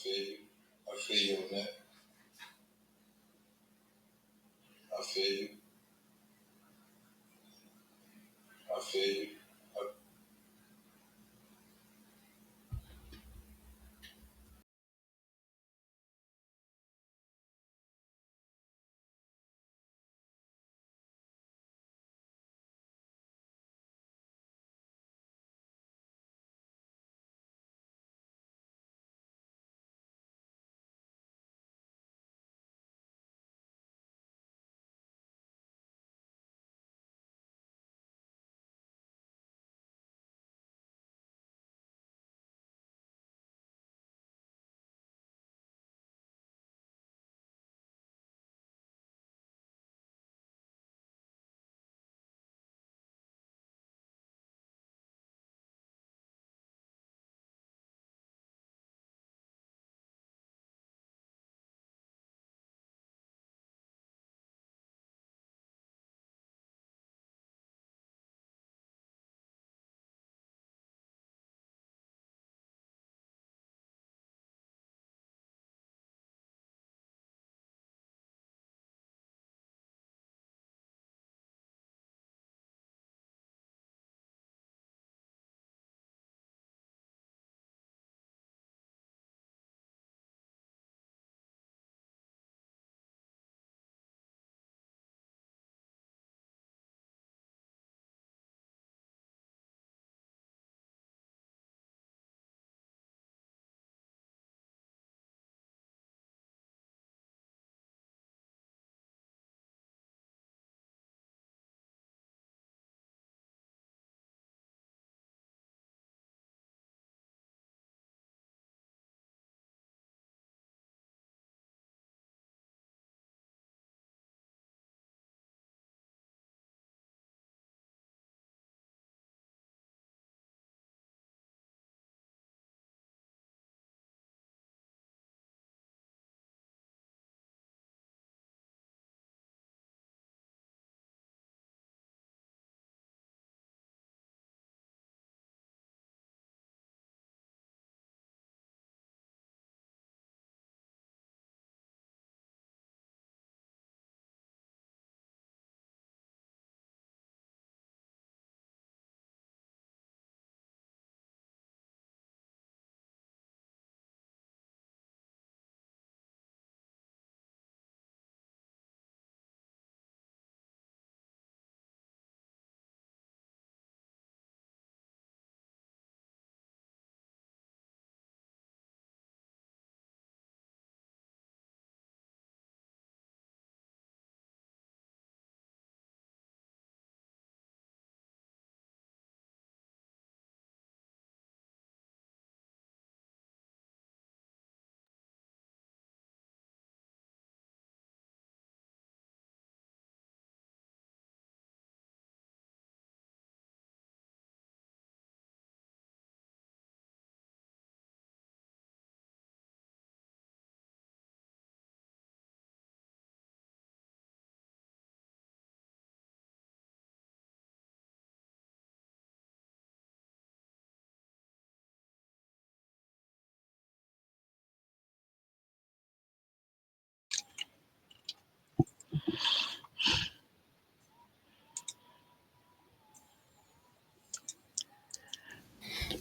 feel you. I feel you on that. I feel you. I feel you.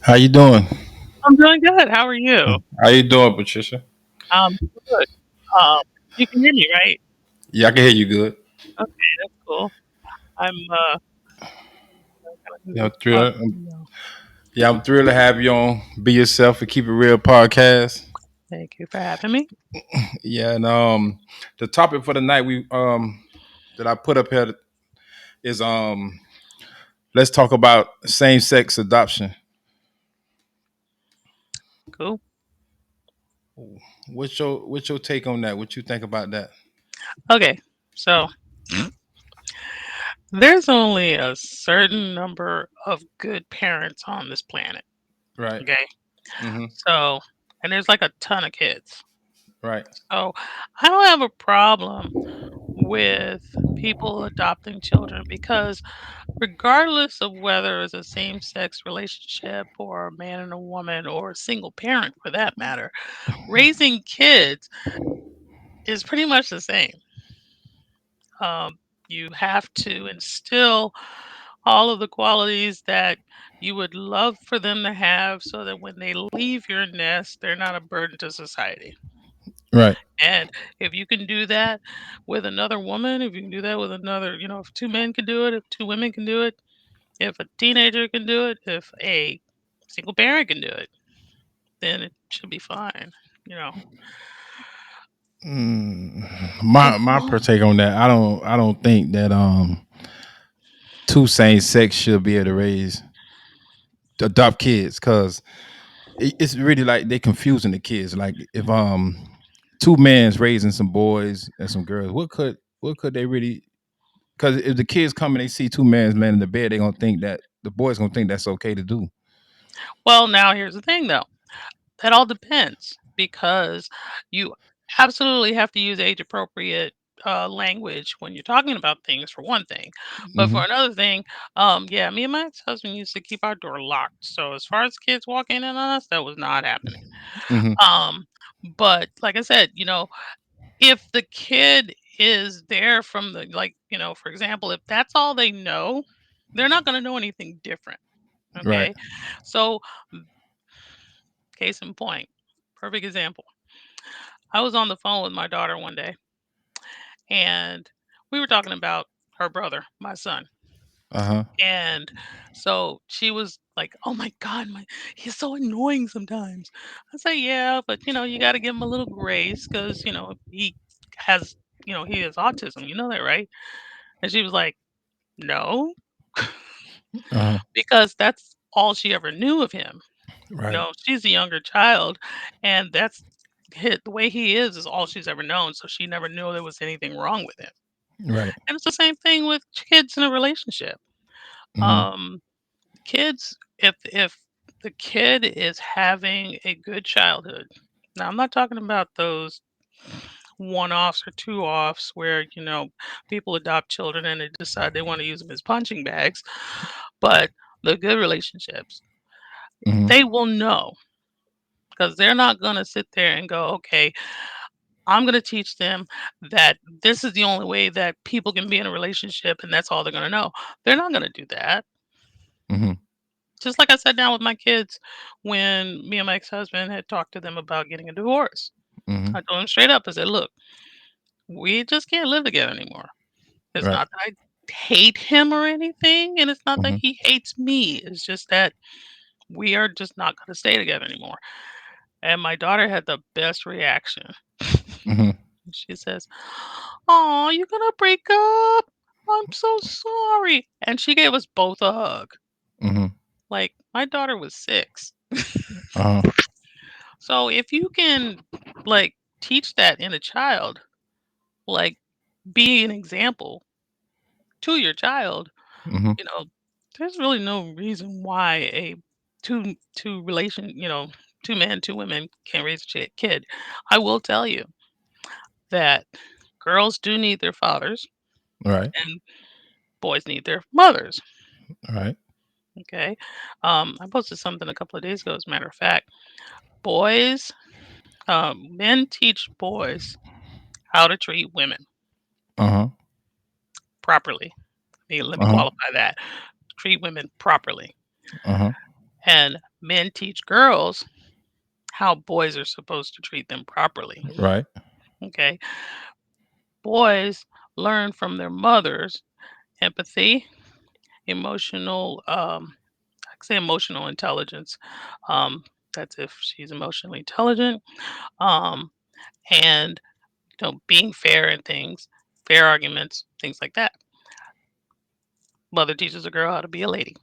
How you doing? I'm doing good. How are you? How you doing, Patricia? Good. Um, you can hear me, right? Yeah, I can hear you good. Okay, that's cool. I'm gonna Yeah, move I'm up. thrilled. Yeah, I'm thrilled to have you on Be Yourself and Keep It Real podcast. Thank you for having me. Yeah, and the topic for the night we that I put up here is let's talk about same sex adoption. Cool. What's your take on that? What you think about that? Okay, so there's only a certain number of good parents on this planet. Right. Okay, Mm-hmm. so and there's like a ton of kids. Right. So I don't have a problem with people adopting children because regardless of whether it's a same-sex relationship or a man and a woman or a single parent for that matter, raising kids is pretty much the same. You have to instill all of the qualities that you would love for them to have so that when they leave your nest, they're not a burden to society. Right. And if you can do that with another woman, if you can do that with another, if two men can do it, if two women can do it, if a teenager can do it, if a single parent can do it, then it should be fine, you know. My per take on that, I don't think that two same sex should be able to raise adopt kids because it's really like they confusing the kids. Like if two men's raising some boys and some girls, what could they really? Because if the kids come and they see two men's laying in the bed, they gonna think that the boys gonna think that's okay to do. Well, now here's the thing though. That all depends because you absolutely have to use age appropriate language when you're talking about things for one thing. But Hmm. for another thing, yeah, me and my ex-husband used to keep our door locked. So as far as kids walking in on us, that was not happening. Hmm. Um, but like I said, if the kid is there from the like, for example, if that's all they know, they're not going to know anything different. Right. Okay. So, case in point, perfect example. I was on the phone with my daughter one day and we were talking about her brother, my son. Uh huh. And so she was like, "Oh my god, he's so annoying sometimes." I say, "Yeah, but you got to give him a little grace cuz has, he has autism. You know that, right?" And she was like, "No." Uh huh. Because that's all she ever knew of him. Right. She's a younger child and that's the way he is all she's ever known, so she never knew there was anything wrong with him. Right. And it's the same thing with kids in a relationship. Hmm. Um, kids, if the kid is having a good childhood, now I'm not talking about those one-offs or two-offs where people adopt children and they decide they want to use them as punching bags, but the good relationships, Hmm. they will know because they're not going to sit there and go, okay, I'm going to teach them that this is the only way that people can be in a relationship and that's all they're going to know. They're not going to do that. Hmm. Just like I sat down with my kids when me and my ex-husband had talked to them about getting a divorce. Hmm. I told them straight up, I said, look, we just can't live together anymore. It's Right. not that I hate him or anything, and it's not that Hmm. he hates me. It's just that we are just not going to stay together anymore. And my daughter had the best reaction. Hmm. She says, "Oh, you're gonna break up? I'm so sorry." And she gave us both a hug. Hmm. Like my daughter was 6. Uh huh. So if you can like teach that in a child, like be an example to your child, Hmm. you know, there's really no reason why a two relation, two men, two women can't raise a kid. I will tell you that girls do need their fathers Right. and boys need their mothers. Right. Okay. I posted something a couple of days ago, as a matter of fact. Boys, men teach boys how to treat women Uh huh. properly. Let me Uh huh. qualify that. Treat women properly. Uh huh. And men teach girls how boys are supposed to treat them properly. Right. Okay. Boys learn from their mothers empathy, emotional, I could say emotional intelligence. Um, that's if she's emotionally intelligent. Um, and being fair in things, fair arguments, things like that. Mother teaches a girl how to be a lady.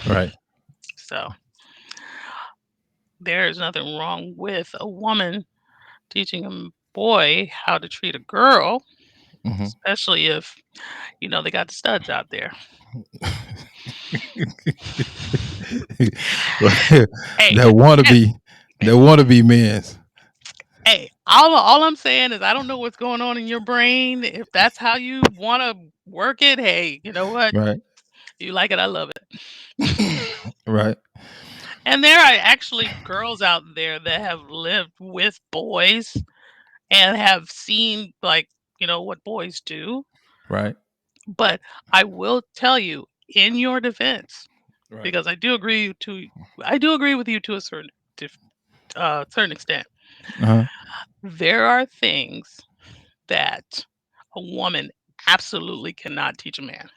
Right. So there's nothing wrong with a woman teaching a boy how to treat a girl, Hmm. especially if they got the studs out there. Right. Hey, that wanna be that wanna be men's. hey, all I'm saying is I don't know what's going on in your brain. If that's how you wanna work it, hey, you know what? Right. You like it, I love it. Right. And there are actually girls out there that have lived with boys and have seen, like, what boys do. Right. But I will tell you, in your defense, Right. because I do agree with you to a certain extent. Uh-huh. There are things that a woman absolutely cannot teach a man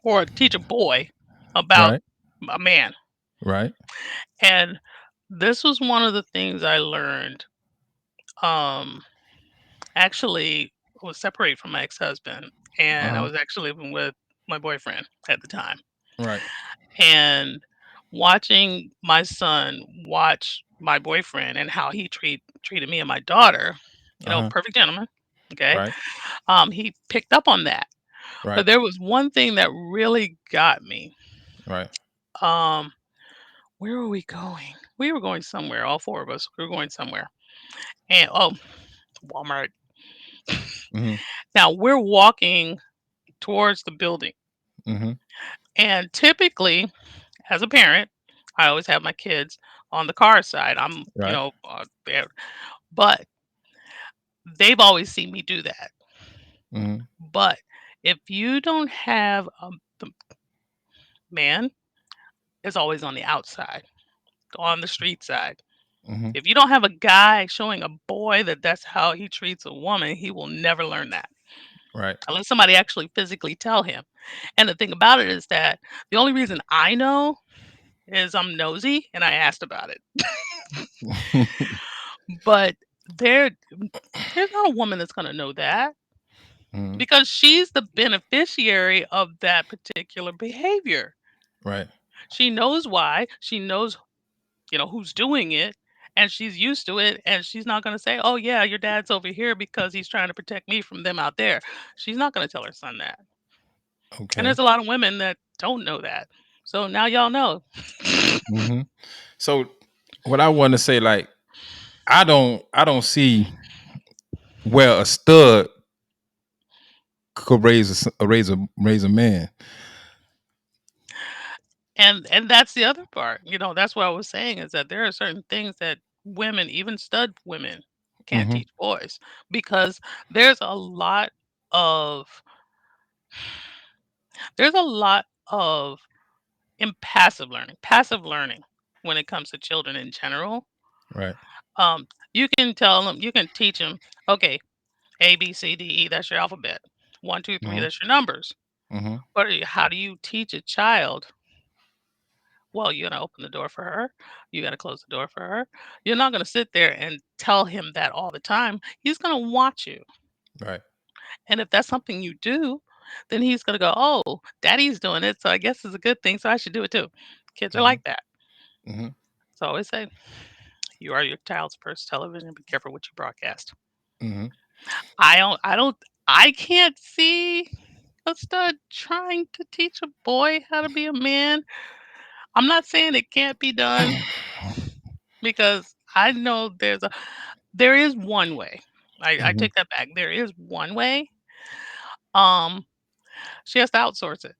or teach a boy about Right. a man. Right. And this was one of the things I learned. Um, Actually, was separated from my ex-husband, and I Uh-huh. was actually living with my boyfriend at the time. Right. And watching my son watch my boyfriend and how he treated me and my daughter, Uh-huh. perfect gentleman. Okay. Right. He picked up on that. But Right. there was one thing that really got me. Right. Um, where were we going? We were going somewhere, all four of us. We were going somewhere. And Walmart. Mhm. Now we're walking towards the building. Mhm. And typically, as a parent, I always have my kids on the car side. I'm, Right. there. But they've always seen me do that. Mhm. But if you don't have the man is always on the outside, on the street side. Mhm. If you don't have a guy showing a boy that that's how he treats a woman, he will never learn that Right. unless somebody actually physically tell him. And the thing about it is that the only reason I know is I'm nosy and I asked about it. But there there's not a woman that's going to know that Mhm. because she's the beneficiary of that particular behavior. Right. She knows why. She knows, who's doing it, and she's used to it, and she's not gonna say, "Oh, yeah, your dad's over here because he's trying to protect me from them out there." She's not gonna tell her son that. And Okay. there's a lot of women that don't know that. So now y'all know. Mhm. So what I want to say, like, I don't see where a stud could raise a man. And that's the other part. That's what I was saying is that there are certain things that women, even stud women, can't Mhm. teach boys because there's a lot of there's a lot of passive learning when it comes to children in general. Right. You can tell them, you can teach them, okay, A, B, C, D, E, that's your alphabet. One, two, three, Mhm. that's your numbers. Mhm. How do you teach a child? Well, you're going to open the door for her. You got to close the door for her. You're not going to sit there and tell him that all the time. He's going to watch you. Right. And if that's something you do, then he's going to go, oh, daddy's doing it. So I guess it's a good thing. So I should do it too. Kids are Mhm. like that. Mhm. So I always say, you are your child's first television. Be careful what you broadcast. Mhm. I don't I can't see a stud trying to teach a boy how to be a man. I'm not saying it can't be done because I know there is one way. I Mhm. take that back. There is one way. Um, she has to outsource it.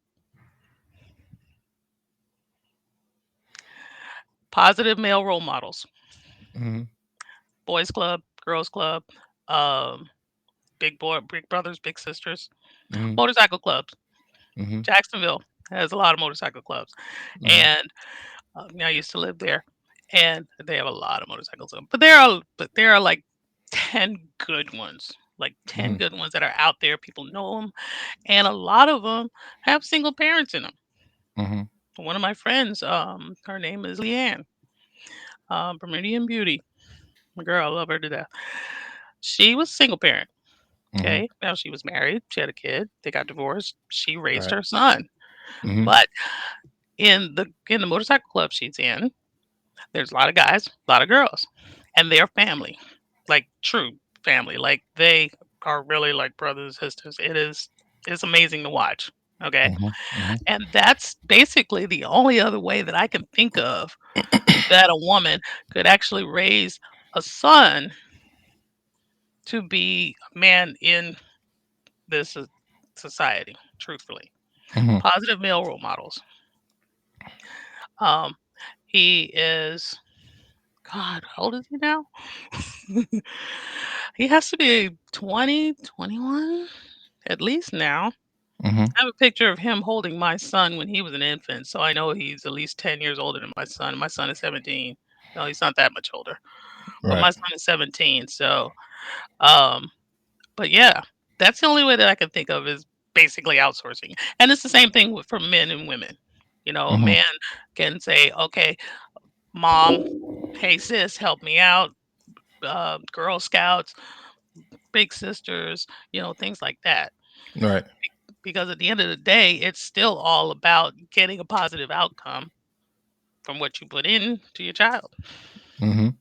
Positive male role models. Mhm. Boys club, girls club, um, big brothers, big sisters, Mhm. motorcycle clubs. Mhm. Jacksonville has a lot of motorcycle clubs. Mhm. And I used to live there, and they have a lot of motorcycles. But there are like 10 good ones, like 10 good ones that are out there. People know them, and a lot of them have single parents in them. Mhm. One of my friends, her name is Leanne, Bermudian Beauty. My girl, I love her to death. She was single parent. Mhm. Okay, now she was married. She had a kid. They got divorced. She raised Right. her son. Mhm. But in the motorcycle club she's in, there's a lot of guys, a lot of girls, and they're family, like true family. Like they are really like brothers, sisters. It's amazing to watch. Okay. Mhm. Mhm. And that's basically the only other way that I can think of that a woman could actually raise a son to be a man in this society, truthfully. Mhm. Positive male role models. Um, he is, God, how old is he now? He has to be 20, 21 at least now. Mhm. I have a picture of him holding my son when he was an infant, so I know he's at least 10 years older than my son. My son is 17. No, he's not that much older, but Right. my son is 17. So, um, but yeah, that's the only way that I can think of is basically outsourcing. And it's the same thing for men and women. A Mhm. man can say, okay, mom, hey sis, help me out. Girl Scouts, big sisters, things like that. Right. Because at the end of the day, it's still all about getting a positive outcome from what you put in to your child. Mhm.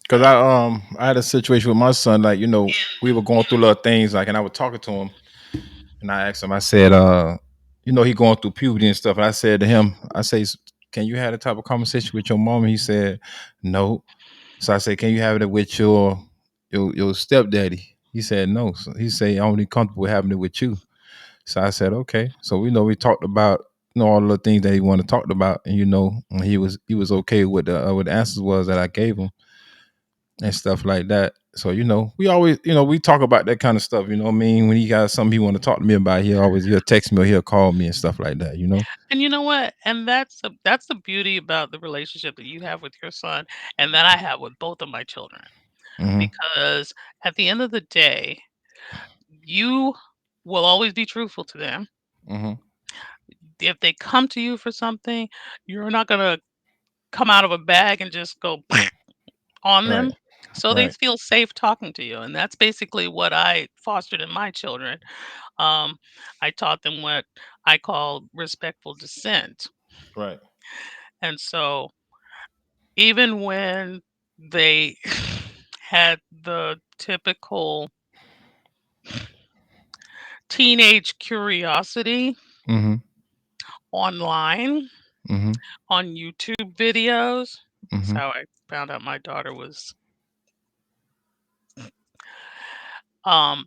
Cause I had a situation with my son, like, we were going through little things, like, and I was talking to him, and I asked him, I said, he going through puberty and stuff, and I said to him, I say, can you have that type of conversation with your mom? And he said, no. So I said, can you have it with your stepdaddy? He said no. So he said, I'm only comfortable having it with you. So I said, okay. So we talked about all the things that he wanted to talk about, and and he was okay with the answers was that I gave him and stuff like that. So we always we talk about that kind of stuff. You know what I mean? When he got something he want to talk to me about, he'll text me or he'll call me and stuff like that. And you know what? And that's the beauty about the relationship that you have with your son and that I have with both of my children. Hmm. Because at the end of the day, you will always be truthful to them. Hmm. If they come to you for something, you're not gonna come out of a bag and just go on Right. them. So they Right. feel safe talking to you. And that's basically what I fostered in my children. Um, I taught them what I call respectful dissent. Right. And so even when they had the typical teenage curiosity Hmm. online Hmm. on YouTube videos, that's Hmm. how I found out my daughter was. I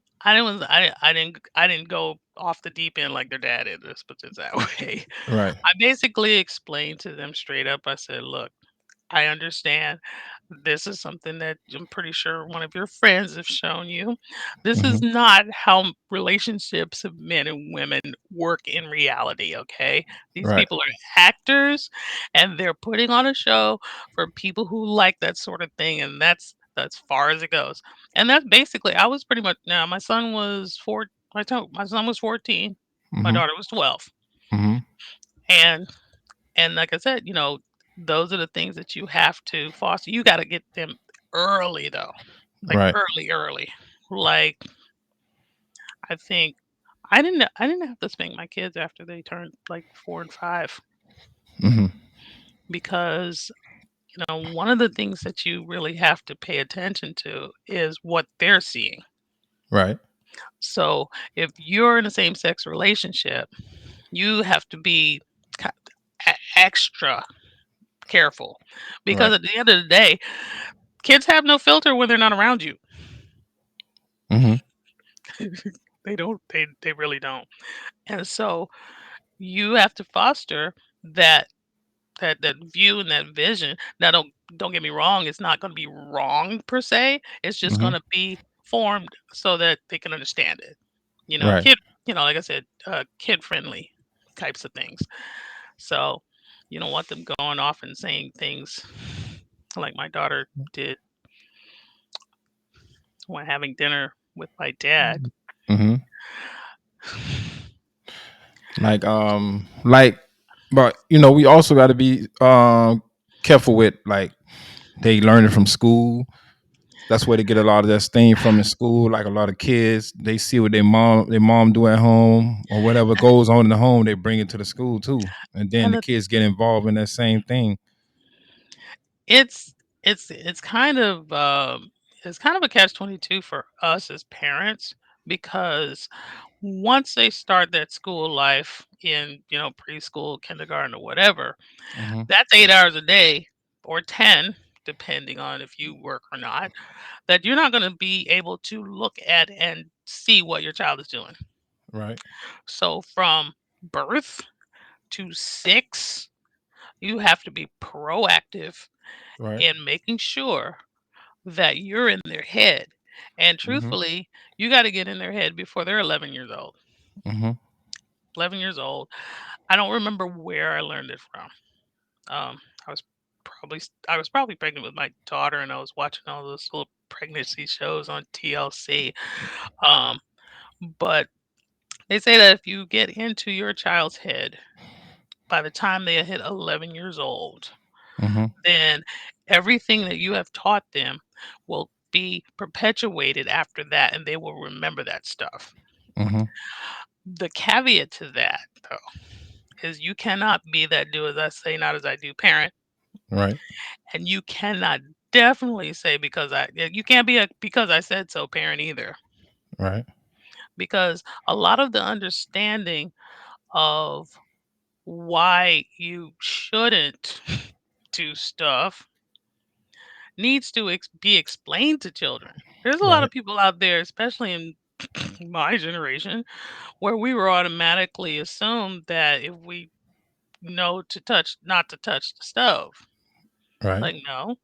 didn't go off the deep end like their dad did. Let's put it that way. Right. I basically explained to them straight up. I said, "Look, I understand. This is something that I'm pretty sure one of your friends have shown you. This is Hmm. not how relationships of men and women work in reality, okay? These Right. people are actors and they're putting on a show for people who like that sort of thing, and that's far as it goes." And that's basically I was pretty much now my son was 4 my son was 14, my Hmm. daughter was 12. Hmm. And like I said, those are the things that you have to foster. You gotta get them early though, like Right. early, early. Like, I think I didn't have to spank my kids after they turned like 4 and 5 Hmm. because, one of the things that you really have to pay attention to is what they're seeing. Right. So, if you're in a same-sex relationship, you have to be ki extra careful because Right. at the end of the day, kids have no filter when they're not around you. Hmm. They don't. They really don't. And so you have to foster that that view and that vision. Now, don't get me wrong. It's not going to be wrong per se. It's just going Hmm. to be formed so that they can understand it. Right. Kid. Like I said, kid friendly types of things. So you don't want them going off and saying things like my daughter did when having dinner with my dad. Hmm. Like, but we also got to be careful with, like, they learn it from school. That's where they get a lot of that stain from in school. Like, a lot of kids, they see what their mom do at home, or whatever goes on in the home, they bring it to the school too, and then And the kids get involved in that same thing. It's it's kind of, it's kind of a catch-22 for us as parents because once they start that school life in, preschool, kindergarten, or whatever, Hmm. that's 8 hours a day or 10. depending on if you work or not, that you're not going to be able to look at and see what your child is doing. Right. So from birth to 6, you have to be proactive Right. in making sure that you're in their head. And Mhm. truthfully, you got to get in their head before they're 11 years old. Mhm. 11 years old. I don't remember where I learned it from. I was I was probably pregnant with my daughter, and I was watching all those little pregnancy shows on TLC. Um, but they say that if you get into your child's head by the time they hit 11 years old, Mhm. then everything that you have taught them will be perpetuated after that, and they will remember that stuff. Mhm. The caveat to that, though, is you cannot be that do as I say, not as I do parent, Right. and you cannot definitely say you can't be a because I said so parent either, Right. because a lot of the understanding of why you shouldn't do stuff needs to be explained to children. There's a lot Right. of people out there, especially in my generation, where we were automatically assumed that if we know to touch, not to touch the stove. Right. Like, no,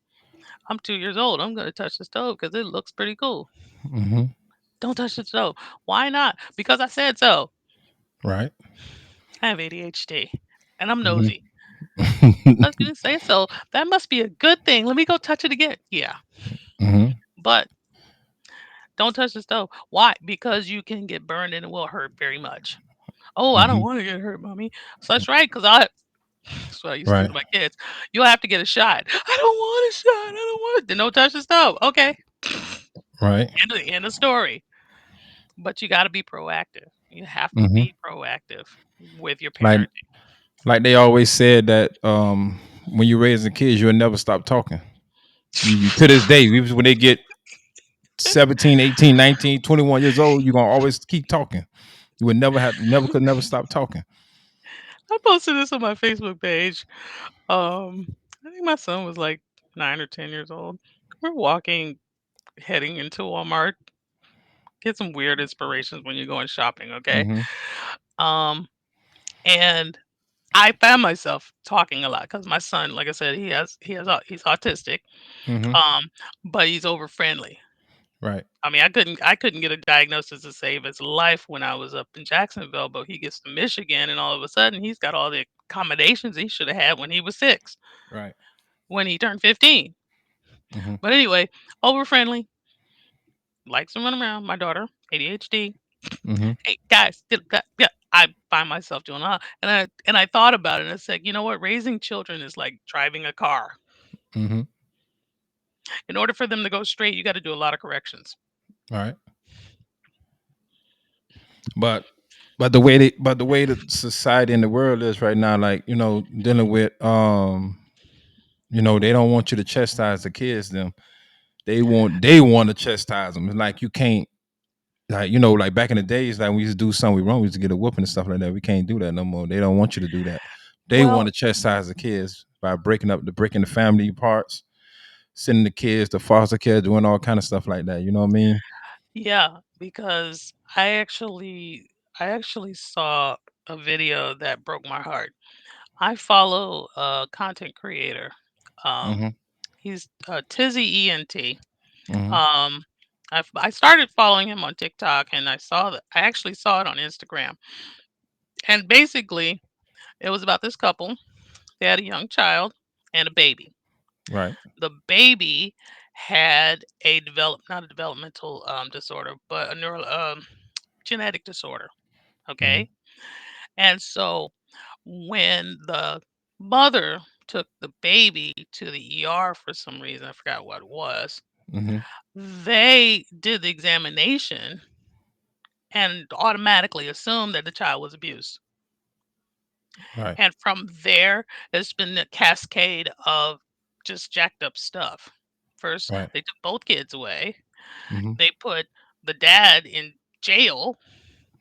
I'm 2 years old. I'm going to touch the stove because it looks pretty cool. Mhm. Don't touch the stove. Why not? Because I said so. Right. I have ADHD and I'm Mhm. nosy. Because you didn't say so. That must be a good thing. Let me go touch it again. Yeah. Mhm. But don't touch the stove. Why? Because you can get burned and it will hurt very much. Oh, I don't Mhm. want to get hurt, mommy. So that's right, because that's what I used to do Right. to my kids. You'll have to get a shot. I don't want a shot. I don't want it. Then don't touch the stove. Okay. Right. End of story. But you got to be proactive. You have to Mhm. be proactive with your Like parenting. like they always said that when you're raising kids, you'll never stop talking. You to this day, even when they get 17, 18, 19, 21 years old, you're gonna always keep talking. You would never have never could never stop talking. I posted this on my Facebook page. I think my son was like 9 or 10 years old. We're walking, heading into Walmart. Get some weird inspirations when you're going shopping, okay? Mhm. Um, and I found myself talking a lot because my son, like I said, he's autistic, Mhm. um, but he's over friendly. Right. I mean, I couldn't get a diagnosis to save his life when I was up in Jacksonville, but he gets to Michigan, and all of a sudden, he's got all the accommodations he should have had when he was 6, Right. when he turned 15. Mhm. But anyway, over friendly, likes to run around. My daughter, ADHD. Mhm. Hey guys, yeah. I find myself doing a lot, and I thought about it, and I said, you know what? Raising children is like driving a car. Mhm. In order for them to go straight, you got to do a lot of corrections. Right. But but the way that society and the world is right now, like dealing with they don't want you to chastise the kids. They want to chastise them. It's like you can't like like back in the days, like we used to do something wrong, we used to get a whooping and stuff like that. We can't do that no more. They don't want you to do that. They want Well, to chastise the kids by breaking the family parts, sending the kids to foster care, doing all kind of stuff like that. You know what I mean? yeah, because I actually saw a video that broke my heart. I follow a content creator. Um, Mhm. he's Tizzy ENT. Mhm. Um, I started following him on TikTok, and I actually saw it on Instagram. And basically, it was about this couple. They had a young child and a baby. Right. The baby had not a developmental disorder, but a genetic disorder. Mhm. Okay. And so when the mother took the baby to the ER for some reason, I forgot what it was, Mhm. they did the examination and automatically assumed that the child was abused. Right. And from there, it's been a cascade of just jacked up stuff. First, Right. they took both kids away. Mhm. They put the dad in jail,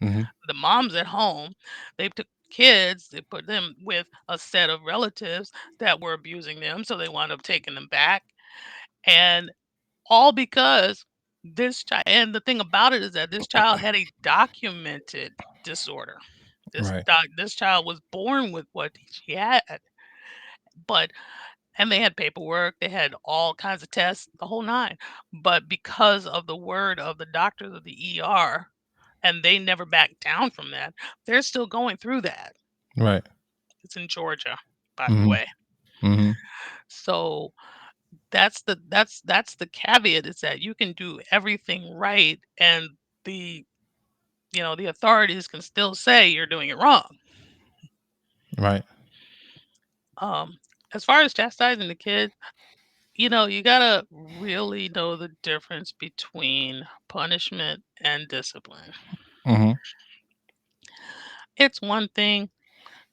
Mhm. the mom's at home. They took kids, they put them with a set of relatives that were abusing them, so they wound up taking them back. And all because this child, and the thing about it is that this child had a documented disorder. Right. This child was born with what she had, but and they had paperwork, they had all kinds of tests, the whole nine. But because of the word of the doctors of the ER, and they never backed down from that, they're still going through that. Right. It's in Georgia, by the Mhm. way. Mhm. So that's the caveat, is that you can do everything right, and the the authorities can still say you're doing it wrong. Right. Um, as far as chastising the kid, you gotta really know the difference between punishment and discipline. Mhm. It's one thing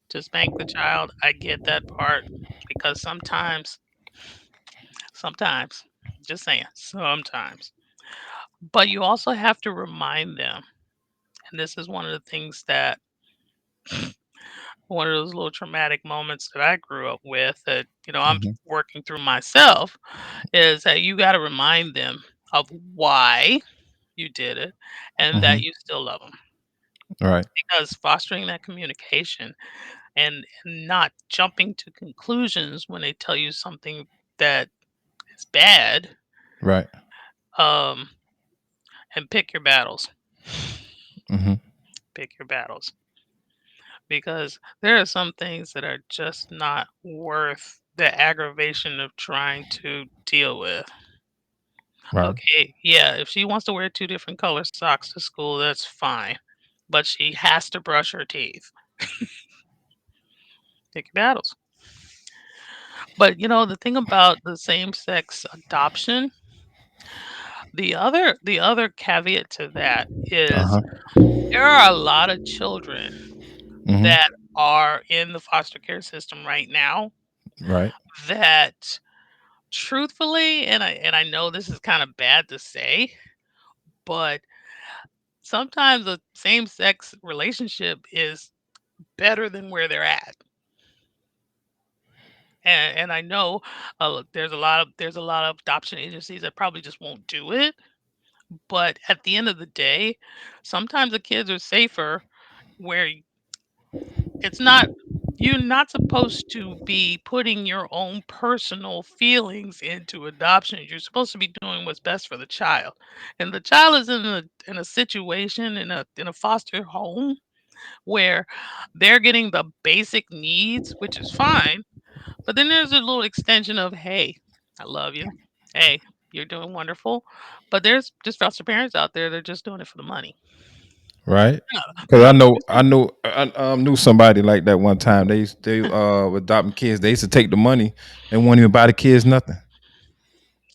to spank the child. I get that part, because sometimes, just saying, sometimes. But you also have to remind them, and this is one of the things that one of those little traumatic moments that I grew up with, that, I'm Mhm. working through myself, is that you got to remind them of why you did it, and that Mhm. you still love them. Right. Because fostering that communication, and not jumping to conclusions when they tell you something that is bad, Right. um, and pick your battles. Mhm. Pick your battles. Because there are some things that are just not worth the aggravation of trying to deal with. Right. Okay, yeah, if she wants to wear two different color socks to school, that's fine. But she has to brush her teeth. Pick your battles. But the thing about the same sex adoption, the other caveat to that is Uh-huh. there are a lot of children Mhm. that are in the foster care system right now Right. that, truthfully, and I know this is kind of bad to say, but sometimes a same-sex relationship is better than where they're at. And I know, there's a lot of adoption agencies that probably just won't do it, but at the end of the day, sometimes the kids are safer where it's not you're not supposed to be putting your own personal feelings into adoption. You're supposed to be doing what's best for the child. And the child is in a situation, in a foster home, where they're getting the basic needs, which is fine, but then there's a little extension of, "Hey, I love you. Hey, you're doing wonderful." But there's just foster parents out there, they're just doing it for the money. Right. Yeah, Because I know there's I some know I knew somebody like that one time. They were adopting kids. They used to take the money and won't even buy the kids nothing.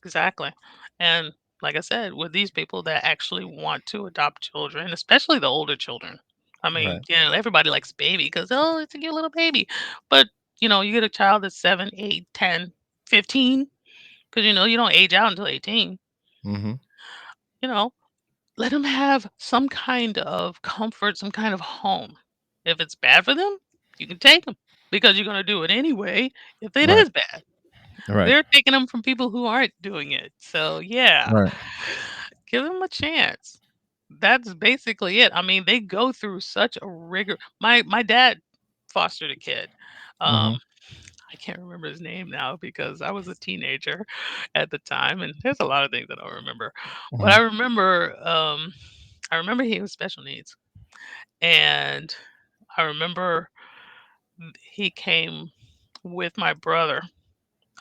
Exactly. And like I said, with these people that actually want to adopt children, especially the older children. I mean, Right. everybody likes baby because, oh, it's a cute little baby. But, you get a child that's 7, 8, 10, 15, because, you don't age out until 18. Mhm. You know, let them have some kind of comfort, some kind of home. If it's bad for them, you can take them, because you're going to do it anyway if it Right. is bad. Right. They're taking them from people who aren't doing it. So, yeah, Right. give them a chance. That's basically it. I mean, they go through such a rigor. My dad fostered a kid. Um, Mhm. I can't remember his name now because I was a teenager at the time, and there's a lot of things I don't remember. But Mhm. I remember he was special needs, and I remember he came with my brother.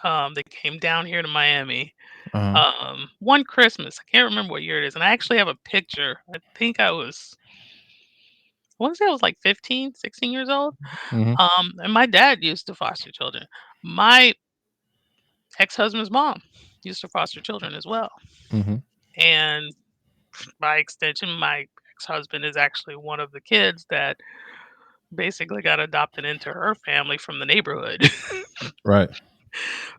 They came down here to Miami, Uh-huh. one Christmas. I can't remember what year it is, and I actually have a picture. I wanna say I was like 15, 16 years old. Mhm. And my dad used to foster children. My ex-husband's mom used to foster children as well. Mhm. And by extension, my ex-husband is actually one of the kids that basically got adopted into her family from the neighborhood. Right.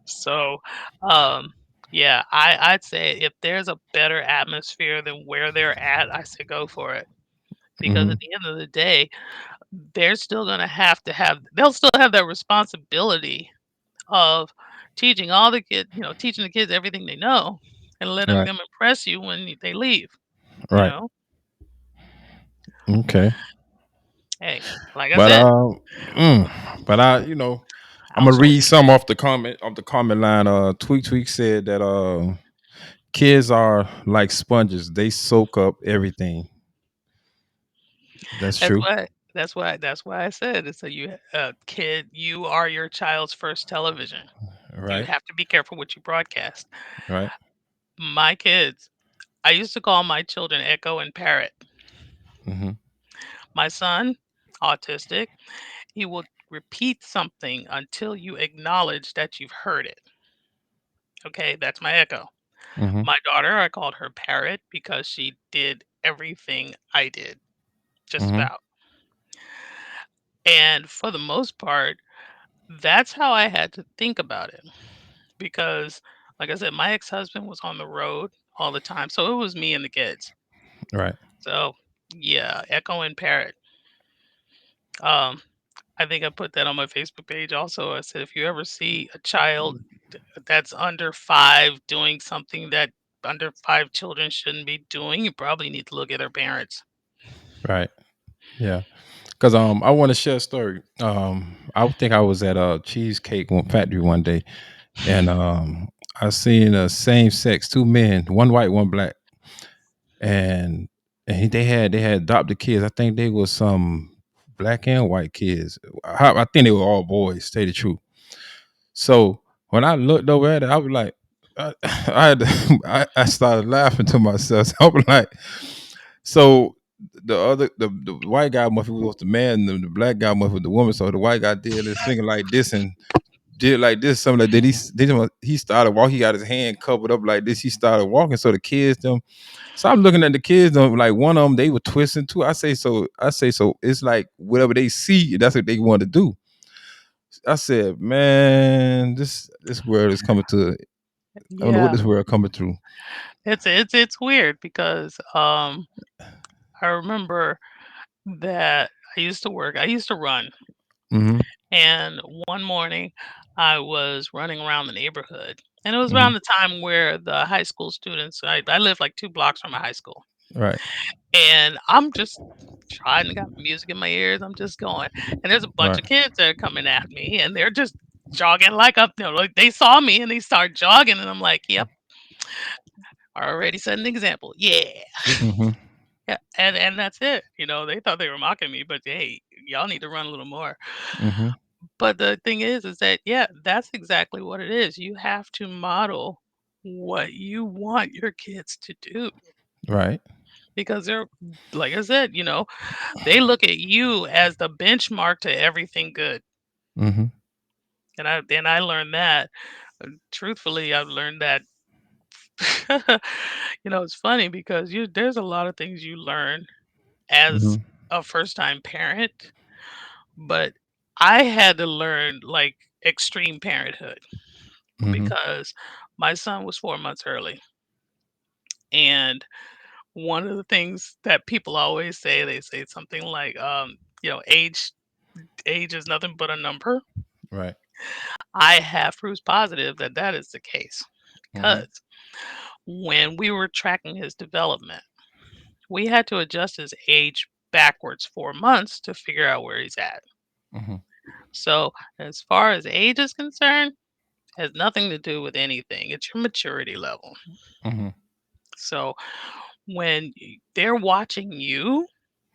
So, um, yeah, I'd say if there's a better atmosphere than where they're at, I say go for it. Because at Mhm. the end of the day, they'll still have that responsibility of teaching all the kids, teaching the kids everything they know, and letting Right. them impress you when they leave. You Right. know, Okay. hey, like I But said, I'm gonna read outsource. some off the comment line. Tweak said that kids are like sponges; they soak up everything. That's That's true. why. That's why I said it's a kid. You are your child's first television. You Right. have to be careful what you broadcast. Right. My kids, I used to call my children Echo and Parrot. Hmm. My son, autistic, he will repeat something until you acknowledge that you've heard it. Okay, that's my Echo. Hmm. My daughter, I called her Parrot because she did everything I did, just Hmm. about. And for the most part, that's how I had to think about it because, like I said, my ex husband was on the road all the time. So it was me and the kids. Right. So, yeah, Echo and Parrot. Um, I think I put that on my Facebook page also. I said, if you ever see a child that's under 5 doing something that under 5 children shouldn't be doing, you probably need to look at their parents. Right. Yeah. Cause I want to share a story. I think I was at a cheesecake factory one day, and I seen a same sex two men, one white, one black, and they had adopted kids. I think they was some black and white kids. I think they were all boys. To Tell the truth. So when I looked over at it, I was like, I had to, I started laughing to myself. I was like, so the white guy must be with the man, and the black guy must be with the woman. So the white guy did his finger like this and did like this, something like that. He started walking. He got his hand covered up like this. He started walking. So the kids them. So I'm looking at the kids them, like one of them they were twisting too. I say so. It's like whatever they see, that's what they want to do. I said, man, this world is coming to. I don't know what Yeah, this world coming through. it's weird because I remember that I used to run, Mm-hmm. and one morning I was running around the neighborhood, and it was Mm-hmm. around the time where the high school students. I live like 2 blocks from a high school, Right. and I'm just trying to got music in my ears. I'm just going, and there's a bunch Right. of kids that are coming at me, and they're just jogging like up. Like they saw me and they start jogging, and I'm like, "Yep, I already set an example." Yeah, Mm-hmm. yeah, and that's it. They thought they were mocking me, but hey, y'all need to run a little more. Mm-hmm. But the thing is that yeah, that's exactly what it is. You have to model what you want your kids to do Right. because they're like I said, they look at you as the benchmark to everything good. Mm-hmm. And I learned that. Truthfully, I've learned that it's funny because there's a lot of things you learn as Mm-hmm. a first time parent, but I had to learn like extreme parenthood Mm-hmm. because my son was 4 months early. And one of the things that people always say, they say something like, age is nothing but a number. Right. I have proofs positive that that is the case Mm-hmm. because when we were tracking his development, we had to adjust his age backwards 4 months to figure out where he's at. Mm-hmm. So, as far as age is concerned, has nothing to do with anything. It's your maturity level. Mm-hmm. So, when they're watching you,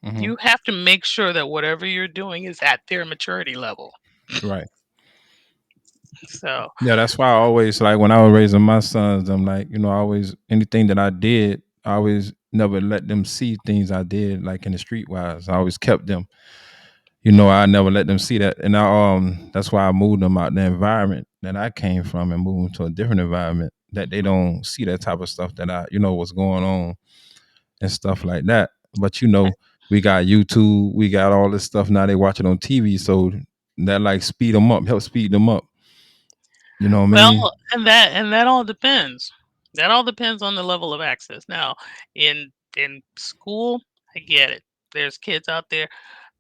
Mm-hmm. you have to make sure that whatever you're doing is at their maturity level. Right. So, Yeah, that's why I always like when I was raising my sons, I'm like, I always anything that I did, I always never let them see things I did like in the street wise. I always kept them. I never let them see that. And that's why I moved them out the environment that I came from and moved them to a different environment that they don't see that type of stuff that what's going on and stuff like that. But we got YouTube, we got all this stuff now they watch it on TV, so that like speed them up, help speed them up. You know what I mean? well, and that all depends. That all depends on the level of access. Now, in school, I get it. There's kids out there.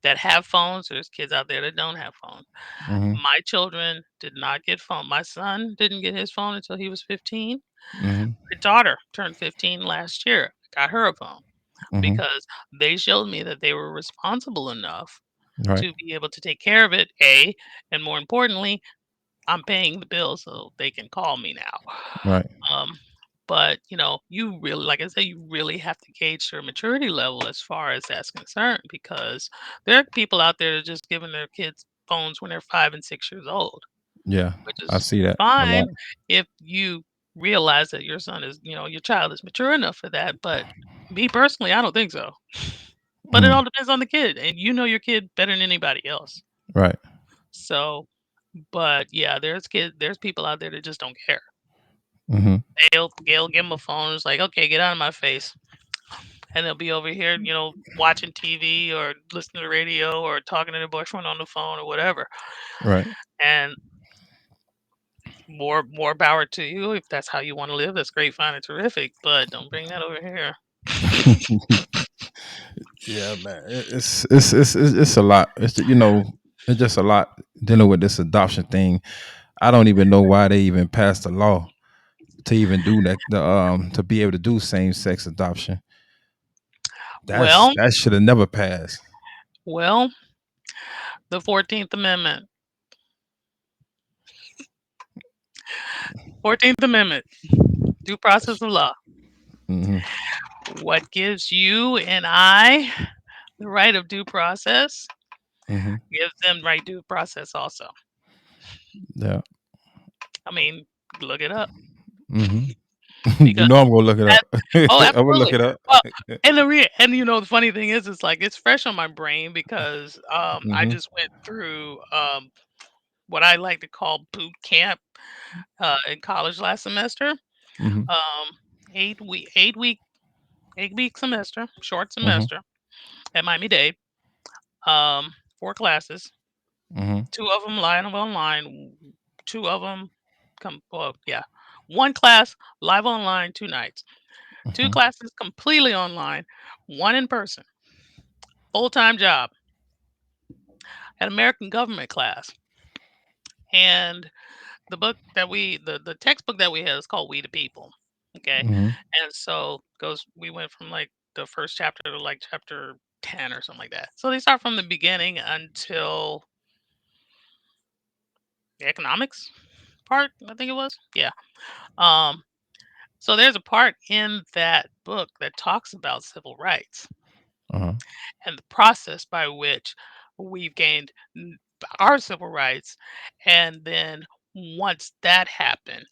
that have phones. There's kids out there that don't have phones. Mhm. My children did not get phone. My son didn't get his phone until he was 15. Mhm. My daughter turned 15 last year, got her a phone Mhm. because they showed me that they were responsible enough Right. to be able to take care of it, A, and more importantly, I'm paying the bill so they can call me now. Right. Um, but you really, like I said, you really have to gauge their maturity level as far as that's concerned, because there are people out there that are just giving their kids phones when they're 5 and 6 years old, Yeah. which I is see that a lot. fine if you realize that your son is, your child is mature enough for that. But me personally, I don't think so. But it Mhm. all depends on the kid, and you know your kid better than anybody else. Right. So, but yeah, there's people out there that just don't care. Mhm. They'll give them a phone. It's like, okay, get out of my face, and they'll be over here, watching TV or listening to the radio or talking to their boyfriend on the phone or whatever. Right. And more power to you if that's how you want to live. That's great, fine, and terrific. But don't bring that over here. Yeah, man. It's a lot. It's just a lot dealing with this adoption thing. I don't even know why they even passed a law to even do that. To be able to do same sex adoption. Well, That should have never passed. well, the 14th Amendment. 14th Amendment, due process of law. Hmm. What gives you and I the right of due process Hmm. gives them right due process also. Yeah. I mean, look it up Hmm. You because know I'm gonna look it that. up. Oh, I'm gonna look absolutely. it up. Well, the funny thing is, it's like it's fresh on my brain because I Hmm. just went through what I like to call boot camp in college last semester. Hmm. Um, 8 week semester, short Hmm. semester at Miami Dade. 4 classes. Hmm. 2 of them live online. 2 of them well, yeah. 1 class live online 2 nights. 2 Hmm. classes completely online, 1 in person. Full-time job. An American government class. And the textbook that we had is called We the People. Okay? Hmm. And so goes we went from like the first chapter to like chapter 10 or something like that. So they start from the beginning until the economics part, I think it was. Yeah. Um So there's a part in that book that talks about civil rights Uh-huh. and the process by which we've gained our civil rights. And then once that happened,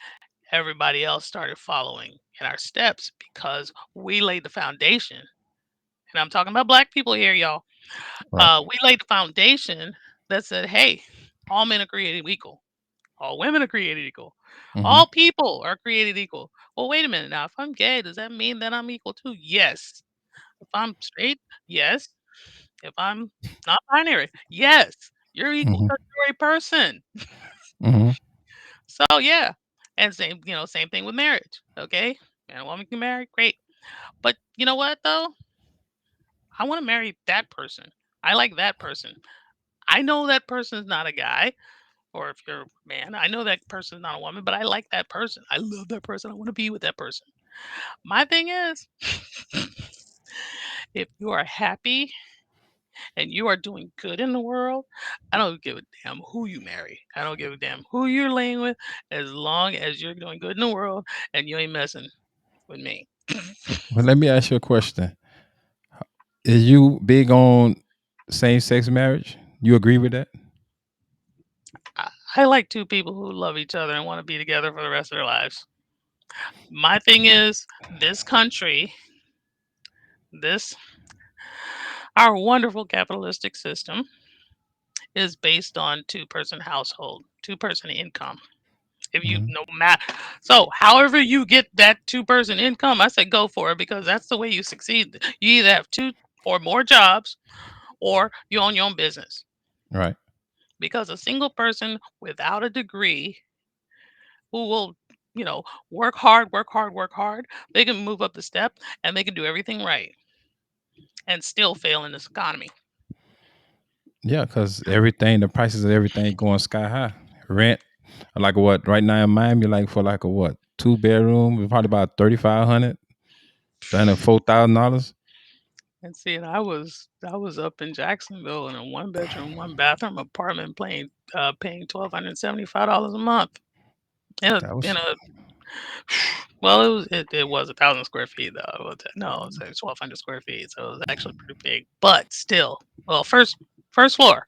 everybody else started following in our steps because we laid the foundation. And I'm talking about black people here, y'all. Right. We laid the foundation that said, hey, all men are created equal. All women are created equal. Hmm. All people are created equal. Well, wait a minute now. If I'm gay, does that mean that I'm equal too? Yes. If I'm straight, yes. If I'm not binary, yes. You're equal Hmm. because you're a person. Hmm. So yeah. And same thing with marriage. Okay. Man and woman can marry, great. But you know what though? I want to marry that person. I like that person. I know that person's not a guy. Or if you're a man, I know that person's not a woman, but I like that person. I love that person. I want to be with that person. My thing is, if you are happy and you are doing good in the world, I don't give a damn who you marry. I don't give a damn who you're laying with, as long as you're doing good in the world and you ain't messing with me. But let me ask you a question. Is you big on same sex marriage? You agree with that? I like two people who love each other and want to be together for the rest of their lives. My thing is, this country, this our wonderful capitalistic system is based on two-person household, two-person income. If you Hmm. no matter so however you get that two-person income, I say go for it because that's the way you succeed. You either have two or more jobs or you own your own business. Right. Because a single person without a degree who will, you know, work hard, work hard, work hard, they can move up the step and they can do everything right and still fail in this economy. Yeah, because everything, the prices of everything going sky high. Rent, like what right now in Miami, like for like a what 2 bedroom, probably about 3,500, $4,000. And see, and I was up in Jacksonville in a one-bedroom, one-bathroom apartment paying $1,275 a month in a That in was. a well, it was 1,000 square feet, though. No, it was 1,200 square feet, so it was actually pretty big, but still. Well, first floor,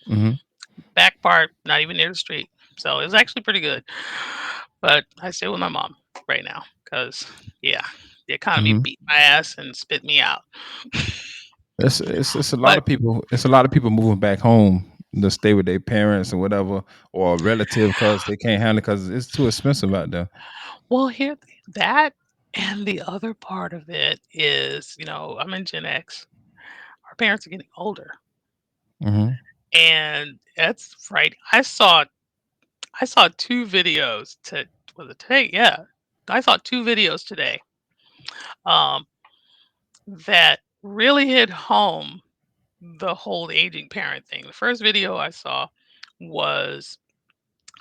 Hmm. back part, not even near the street, so it was actually pretty good. But I stay with my mom right now because, yeah, the economy Hmm. beat my ass and spit me out. It's a lot But of people. It's a lot of people moving back home to stay with their parents or whatever, or a relative because they can't handle it because it's too expensive out there. well, here that and the other part of it is, I'm in Gen X. Our parents are getting older, Hmm. and that's right. I saw 2 videos to was it today? Yeah. I saw 2 videos today, um, that really hit home the whole aging parent thing. The first video I saw was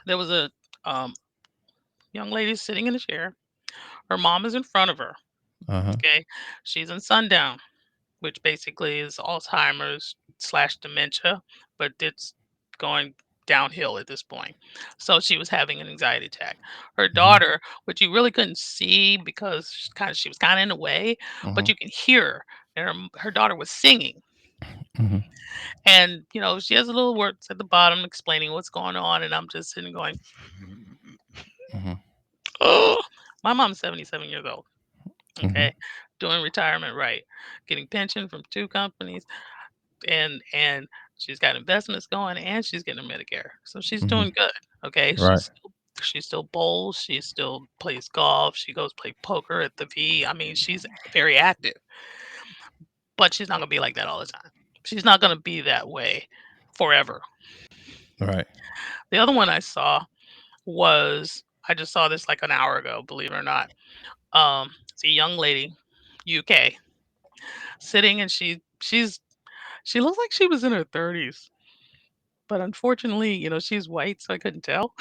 there was a, um, young lady sitting in a chair. Her mom is in front of her, Uh huh. okay? She's in sundown, which basically is Alzheimer's/dementia, but it's going downhill at this point. So she was having an anxiety attack. Her Hmm. daughter, which you really couldn't see because she was kind of in the way, but Hmm. you can hear her. And her daughter was singing. Hmm. And, she has a little words at the bottom explaining what's going on. And I'm just sitting going, Hmm. oh, my mom's 77 years old. Hmm. Okay. Doing retirement right, getting pension from 2 companies, and she's got investments going, and she's getting Medicare. So she's Hmm. doing good. Okay. Right. She still bowls, she still plays golf, she goes play poker at the V. I mean, she's very active, but she's not gonna be like that all the time. She's not gonna be that way forever. Right. The other one I saw was I just saw this like an hour ago, believe it or not. It's a young lady, UK, sitting, and she looks like she was in her 30s, but unfortunately, she's white, so I couldn't tell.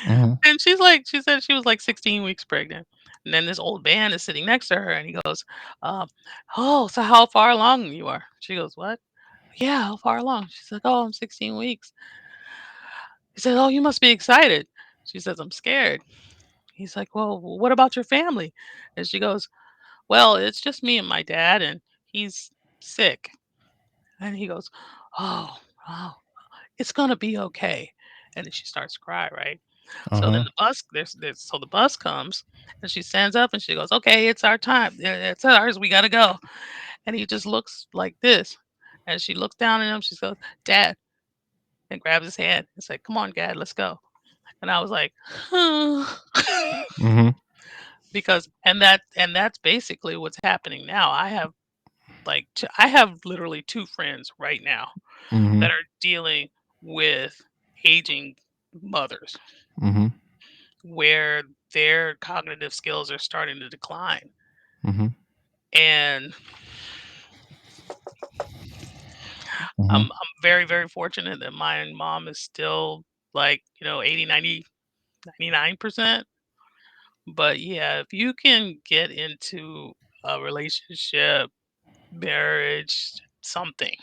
Hmm. And she said she was like 16 weeks pregnant. And then this old man is sitting next to her, and he goes, um, "Oh, so how far along you are?" She goes, "What?" "Yeah, how far along?" She's like, "Oh, I'm 16 weeks." He said, "Oh, you must be excited." She says, "I'm scared." He's like, "Well, what about your family?" And she goes, "Well, it's just me and my dad, and he's sick." And he goes, "Oh, oh, it's gonna be okay." And then she starts to cry, right? Uh So then huh. the bus comes, and she stands up and she goes, "Okay, it's our time. It's ours. We gotta go." And he just looks like this. And she looks down at him. She goes, "Dad," and grabs his hand and said, "Come on, Dad, let's go." And I was like, Hmm. because that's basically what's happening now. I have literally 2 friends right now Hmm. that are dealing with aging mothers Hmm. where their cognitive skills are starting to decline. Hmm. And Hmm. I'm very, very fortunate that my mom is still like, 80, 90, 99%. But yeah, if you can get into a relationship, marriage, something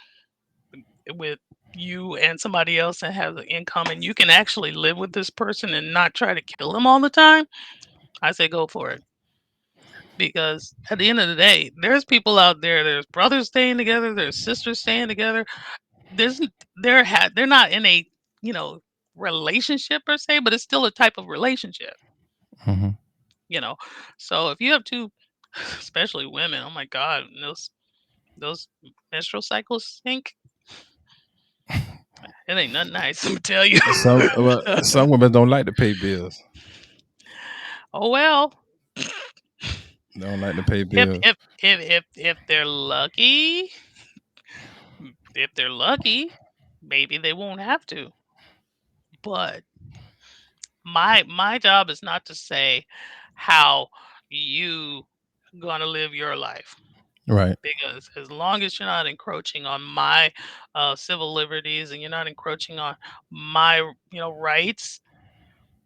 with you and somebody else that has an income, and you can actually live with this person and not try to kill them all the time, I say go for it. Because at the end of the day, there's people out there, there's brothers staying together, there's sisters staying together. There's they're not in a, you know, relationship per se, but it's still a type of relationship, Hmm. you know. So if you have two, especially women, oh my god, those menstrual cycles stink. It ain't nothing nice, I'm tell you. Some women don't like to pay bills. Oh well. They don't like to pay If bills. if if they're lucky, maybe they won't have to. But my job is not to say how you gonna live your life. Right. because as long as you're not encroaching on my civil liberties and you're not encroaching on my rights,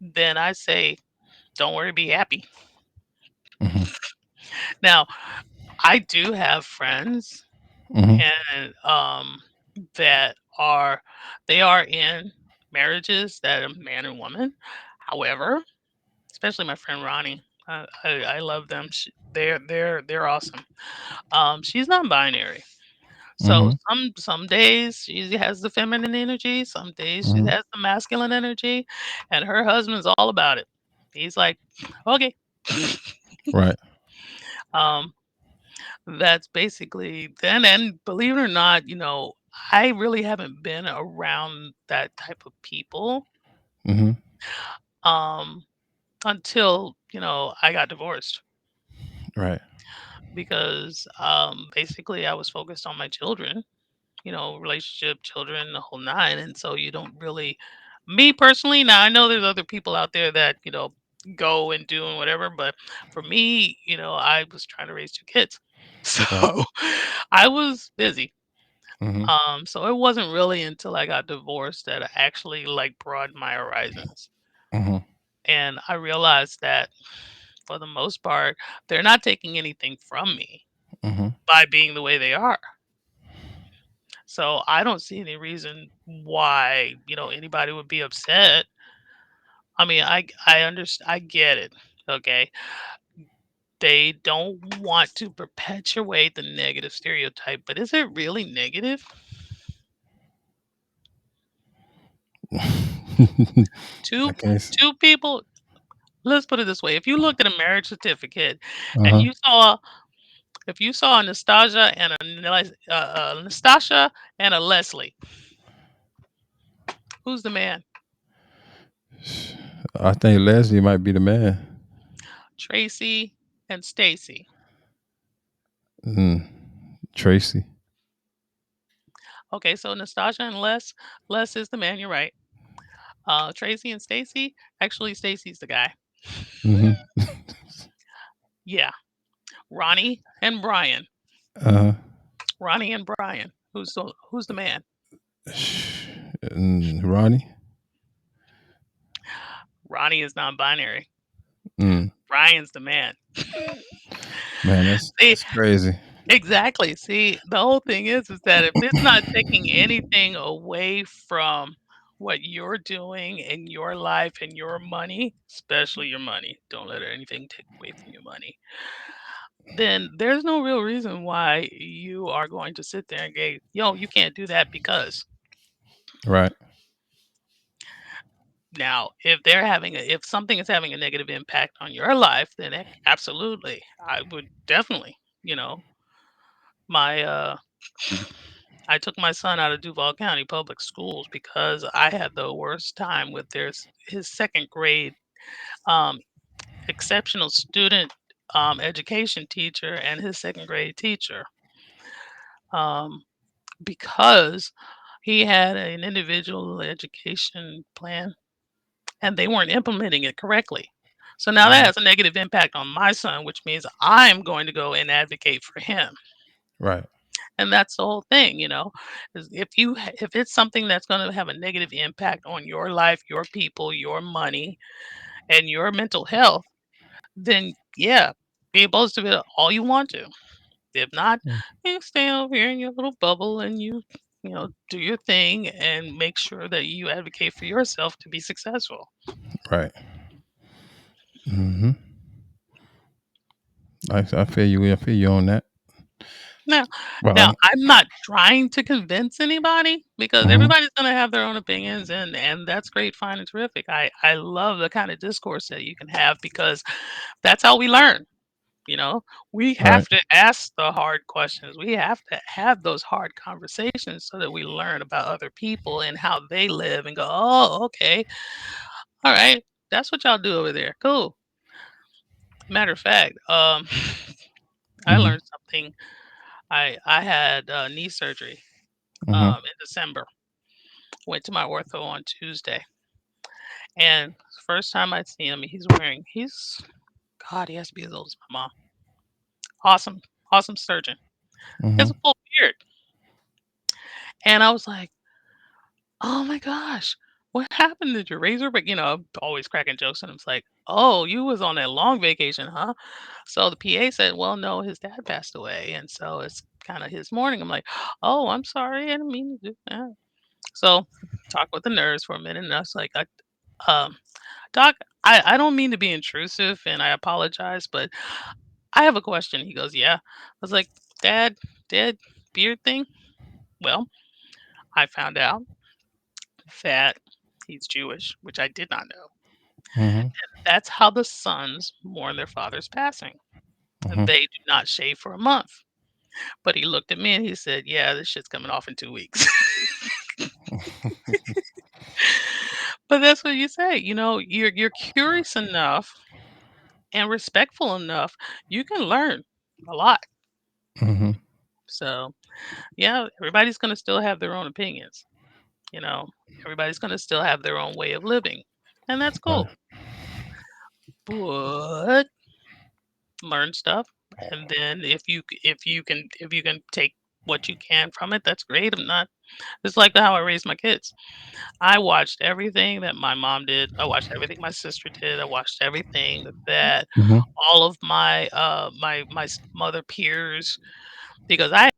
then I say don't worry, be happy. Mhm. Now I do have friends Mhm. and that are they are in marriages that are man and woman. However, especially my friend Ronnie, I love them. They're awesome. She's non-binary, so Mhm. some days she has the feminine energy, some days she Mhm. has the masculine energy, and her husband's all about it. He's like, okay. Right. um, That's basically then, and believe it or not, I really haven't been around that type of people, Mhm. um, until, I got divorced Right. because, basically I was focused on my children, relationship, children, the whole 9, and so you don't really me personally, now I know there's other people out there that, go and do and whatever, but for me, I was trying to raise 2 kids. Right. So, I was busy. Mhm. So it wasn't really until I got divorced that I actually like broadened my horizons. Mhm. And I realized that for the most part, they're not taking anything from me Mhm. by being the way they are. So I don't see any reason why, anybody would be upset. I mean, I understand, I get it. Okay. They don't want to perpetuate the negative stereotype, but is it really negative? I Two can't. two people, let's put it this way, if you looked at a marriage certificate and Uh-huh. you saw if you saw Anastasia and Nastasia and a Leslie, who's the man? I think Leslie might be the man. Tracy and Stacy. Mm. Tracy. Okay, so Nastasia and Les is the man, you're right. Tracy and Stacy, actually Stacy's the guy. Mhm. Yeah. Ronnie and Brian. Uh-huh. Ronnie and Brian. Who's the man? Ronnie. Ronnie is non-binary. Mm. Brian's the man. Man, that's See, that's crazy. exactly. See, the whole thing is that if it's not taking anything away from what you're doing in your life and your money, especially your money, don't let anything take away from your money, then there's no real reason why you are going to sit there and go, yo, you can't do that because. Right. Now, if something is having a negative impact on your life, then absolutely, I would definitely, you know, my I took my son out of Duval County Public Schools because I had the worst time with his second grade um, exceptional student education teacher and his second grade teacher, um, because he had an individual education plan and they weren't implementing it correctly. So now that Mhm. has a negative impact on my son, which means I'm going to go and advocate for him. Right. And that's the whole thing, is if it's something that's going to have a negative impact on your life, your people, your money, and your mental health, then yeah, be opposed to it all you want to. If not, Mm. you stay over here in your little bubble and do your thing and make sure that you advocate for yourself to be successful. Right. Mhm. I feel you. I feel you on that. Now, Well. now I'm not trying to convince anybody because Mhm. everybody's going to have their own opinions, and that's great, fine, and terrific. I love the kind of discourse that you can have because that's how we learn. You know, we Right. have to ask the hard questions. We have to have those hard conversations so that we learn about other people and how they live and go, oh, okay, all right, that's what y'all do over there. Cool. Matter of fact, I Mhm. learned something. I had knee surgery Mhm. in December. Went to my ortho on Tuesday, and first time I'd seen him, he's God, he has to be as old as my mom. Awesome, awesome surgeon. He has a Mhm. full beard. And I was like, "Oh my gosh, what happened? Did your razor?" But I'm always cracking jokes, and I was like, "Oh, you was on that long vacation, huh?" So the PA said, "Well, no, his dad passed away, and so it's kind of his morning." I'm like, "Oh, I'm sorry, I didn't mean to do that." So talk with the nurse for a minute, and I was like, um, "Doc, I don't mean to be intrusive, and I apologize, but I have a question." He goes, "Yeah." I was like, "Dad, dad, beard thing?" Well, I found out that he's Jewish, which I did not know. Mhm. That's how the sons mourn their father's passing. Mhm. They do not shave for a month. But he looked at me and he said, "Yeah, this shit's coming off in 2 weeks." But that's what you say, you're curious enough and respectful enough, you can learn a lot. Mhm. So, yeah, everybody's gonna still have their own opinions, you know? Everybody's gonna still have their own way of living, and that's Right. cool. But learn stuff, and then if you can take what you can from it, that's great. I'm not It's like how I raised my kids. I watched everything that my mom did. I watched everything my sister did. I watched everything that Mhm. all of my mother peers, because I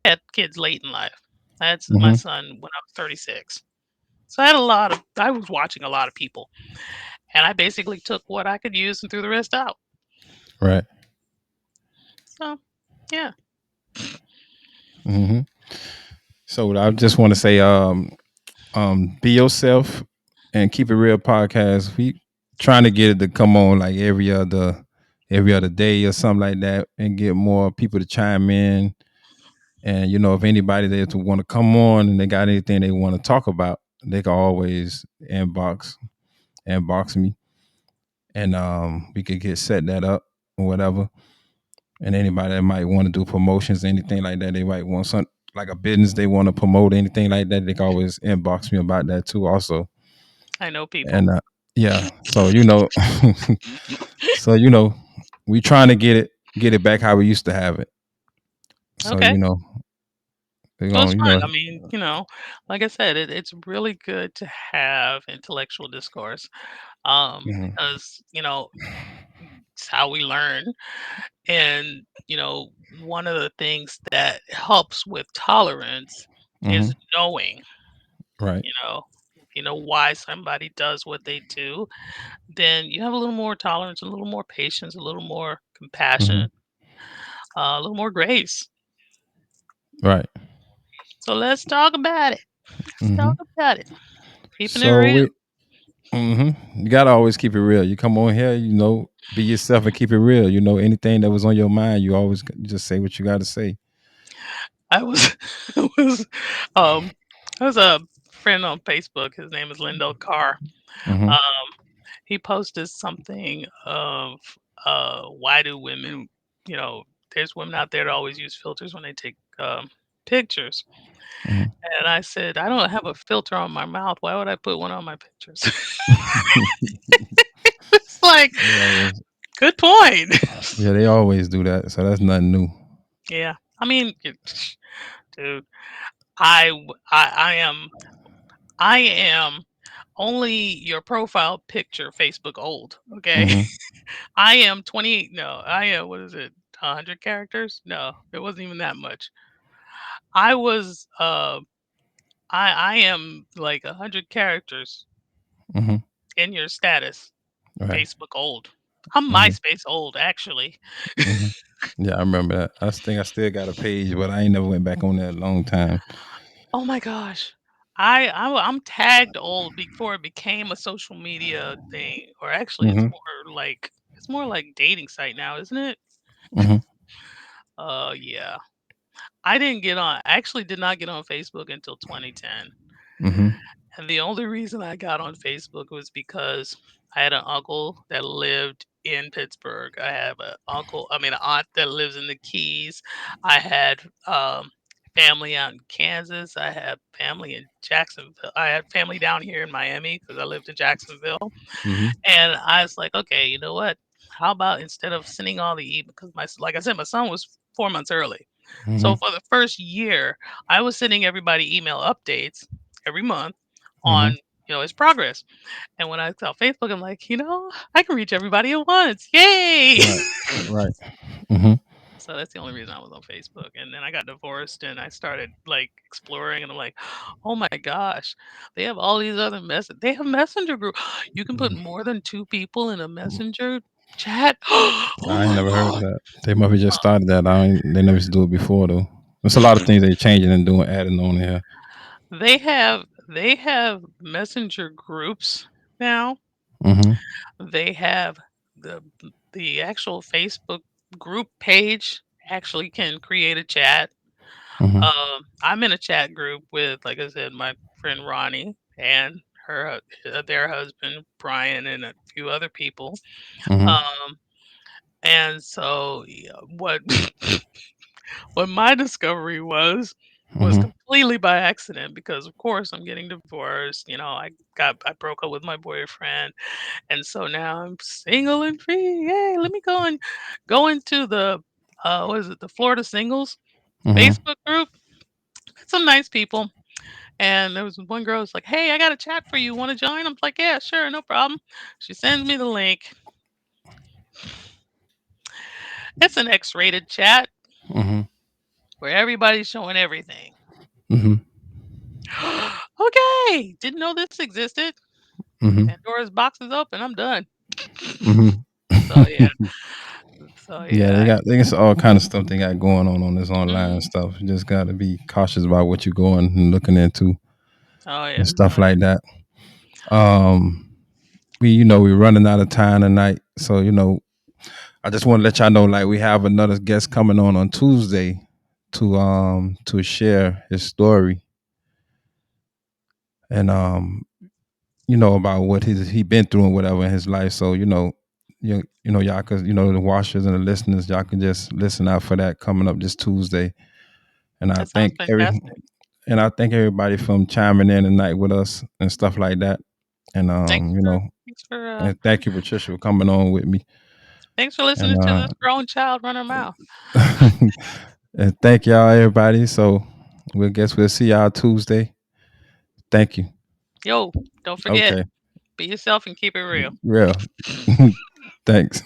had kids late in life. I had my Mhm. son when I was 36. So I was watching a lot of people, and I basically took what I could use and threw the rest out. Right. So, yeah. Mhm. So I just want to say, be yourself and keep it real. Podcast. We trying to get it to come on like every other day or something like that, and get more people to chime in. And if anybody there to want to come on and they got anything they want to talk about, they can always inbox me, and we could get set that up or whatever. And anybody that might want to do promotions, anything like that, they might want some like a business they want to promote, anything like that, they can always inbox me about that too, also. I know people. And yeah, so so we trying to get it back how we used to have it. So Okay. they're So it's gonna fun. I mean, like I said, it's really good to have intellectual discourse, mhm, because it's how we learn. And one of the things that helps with tolerance is mhm, knowing, right, if you know why somebody does what they do, then you have a little more tolerance, a little more patience, a little more compassion, mhm, a little more grace. right. So let's talk about it. Let's talk Hmm. about it. Keeping it So real. you gotta always keep it real. You come on here, be yourself and keep it real. Anything that was on your mind, you just say what you got to say. I was I was um I was a friend on Facebook. His name is Lindo Carr. Hmm. Um he posted something of why do women, you know, there's women out there that always use filters when they take pictures. Hmm. And I said, I don't have a filter on my mouth. Why would I put one on my pictures? It's like, They always, good point. yeah, they always do that. So that's nothing new. Yeah. I mean, dude, I am only your profile picture Facebook old, okay? Hmm. I am 28. No, I am, what is it? 100 characters? No, it wasn't even that much. I was I am like 100 characters Hmm. in your status. Right. Facebook old. I'm Hmm. MySpace old actually. Hmm. Yeah, I remember that. I think I still got a page, but I ain't never went back on that a long time. Oh my gosh. I'm tagged old before it became a social media thing, or actually Hmm. it's more like dating site now, isn't it? Hmm. Yeah. I actually did not get on Facebook until 2010. Hmm. And the only reason I got on Facebook was because I had an uncle that lived in Pittsburgh. I have an aunt that lives in the Keys. I had family out in Kansas. I had family in Jacksonville. I had family down here in Miami because I lived in Jacksonville. Hmm. And I was like, okay, you know what? How about instead of sending all the email, because like I said, my son was 4 months early. So Mhm. for the first year, I was sending everybody email updates every month on, Mhm. his progress. And when I saw Facebook, I'm like, I can reach everybody at once. Yay! Right. Right. Mhm. So that's the only reason I was on Facebook. And then I got divorced and I started like exploring and I'm like, oh my gosh, they have all these other they have messenger group. You can put more than two people in a messenger chat. Oh I ain't my never heard of god. that. They must have just started that. They never used to do it before though. There's a lot of things they changing and doing, adding on here. They have messenger groups now. Mhm. They have the the actual Facebook group page actually can create a chat. Mhm. I'm in a chat group with, like I said, my friend Ronnie and their husband Brian and a few other people. Mhm. Um, and so yeah, what my discovery was Mhm. completely by accident because of course I'm getting divorced. I broke up with my boyfriend, and so now I'm single and free. Yay! Let me go into the what is it, the Florida Singles Mhm. Facebook group. Some nice people. And there was one girl who's like, "Hey, I got a chat for you. Want to join?" I'm like, "Yeah, sure, no problem." She sends me the link. It's an X-rated chat Mhm. where everybody's showing everything. Mhm. Okay, didn't know this existed. Mhm. Pandora's box is open. I'm done. Mhm. So yeah, so Yeah, yeah. they got all kind of stuff they got going on this online Mhm. stuff. You just got to be cautious about what you're going and looking into Oh yeah, and stuff oh yeah. like that. Um, we're running out of time tonight, so I just want to let y'all know, like, we have another guest coming on Tuesday to share his story and about what he been through and whatever in his life. So y'all could, the watchers and the listeners, y'all can just listen out for that coming up this Tuesday. And I That sounds thank fantastic. everybody from chiming in tonight with us and stuff like that. And Thanks for thanks for uh and thank you, Patricia, for coming on with me. thanks for And listening to this grown child run her mouth. and thank y'all, everybody. So we'll see y'all Tuesday. Thank you. Yo, don't forget, Okay. be yourself and keep it real. Real. Thanks.